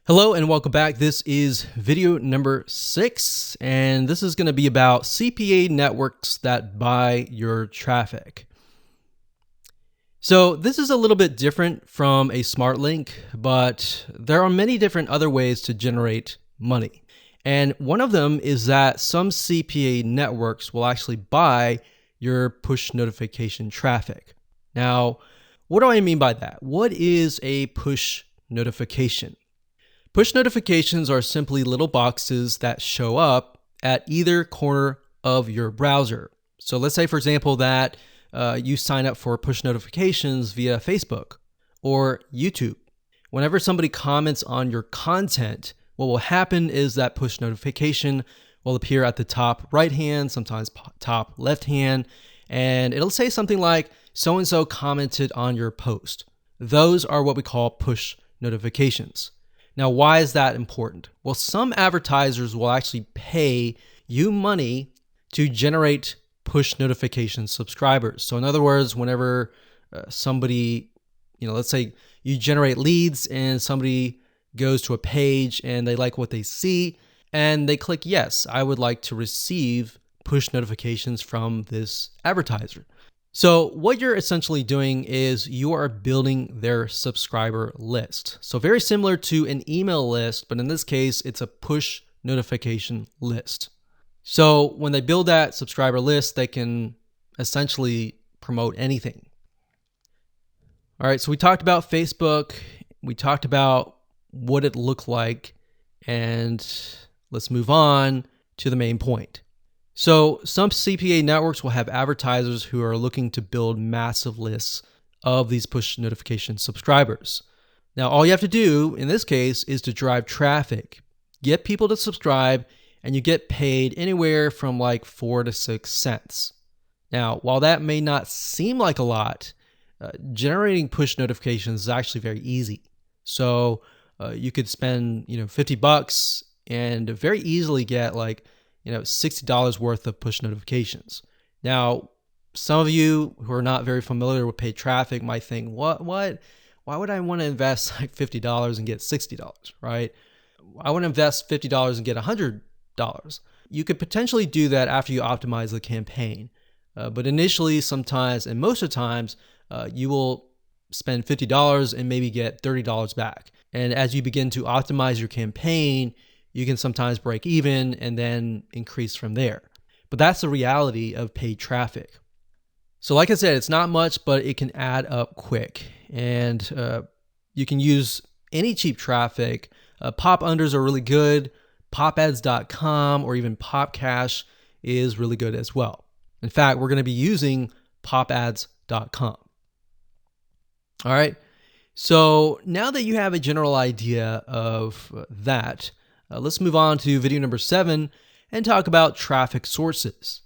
Hello and welcome back. This is video number 6, and this is going to be about CPA networks that buy your traffic. So this is a little bit different from a smart link, but there are many different other ways to generate money. And one of them is that some CPA networks will actually buy your push notification traffic. Now, what do I mean by that? What is a push notification? Push notifications are simply little boxes that show up at either corner of your browser. So let's say, for example, that you sign up for push notifications via Facebook or YouTube. Whenever somebody comments on your content, what will happen is that push notification will appear at the top right hand, sometimes top left hand, and it'll say something like, so-and-so commented on your post. Those are what we call push notifications. Now, why is that important? Well, some advertisers will actually pay you money to generate push notification subscribers. So in other words, whenever somebody, let's say you generate leads and somebody goes to a page and they like what they see and they click, yes, I would like to receive push notifications from this advertiser. So what you're essentially doing is you are building their subscriber list. So very similar to an email list, but in this case, it's a push notification list. So when they build that subscriber list, they can essentially promote anything. All right, so we talked about Facebook. We talked about what it looked like, and let's move on to the main point. So some CPA networks will have advertisers who are looking to build massive lists of these push notification subscribers. Now, all you have to do in this case is to drive traffic, get people to subscribe, and you get paid anywhere from like 4 to 6 cents. Now, while that may not seem like a lot, generating push notifications is actually very easy. So you could spend $50 and very easily get like $60 worth of push notifications. Now, some of you who are not very familiar with paid traffic might think, what? Why would I want to invest like $50 and get $60, right? I want to invest $50 and get $100. You could potentially do that after you optimize the campaign. But initially, sometimes, and most of the times, you will spend $50 and maybe get $30 back. And as you begin to optimize your campaign, you can sometimes break even and then increase from there. But that's the reality of paid traffic. So like I said, it's not much, but it can add up quick. And you can use any cheap traffic. Pop unders are really good. Popads.com or even Popcash is really good as well. In fact, we're going to be using popads.com. All right. So now that you have a general idea of that, let's move on to video number 7 and talk about traffic sources.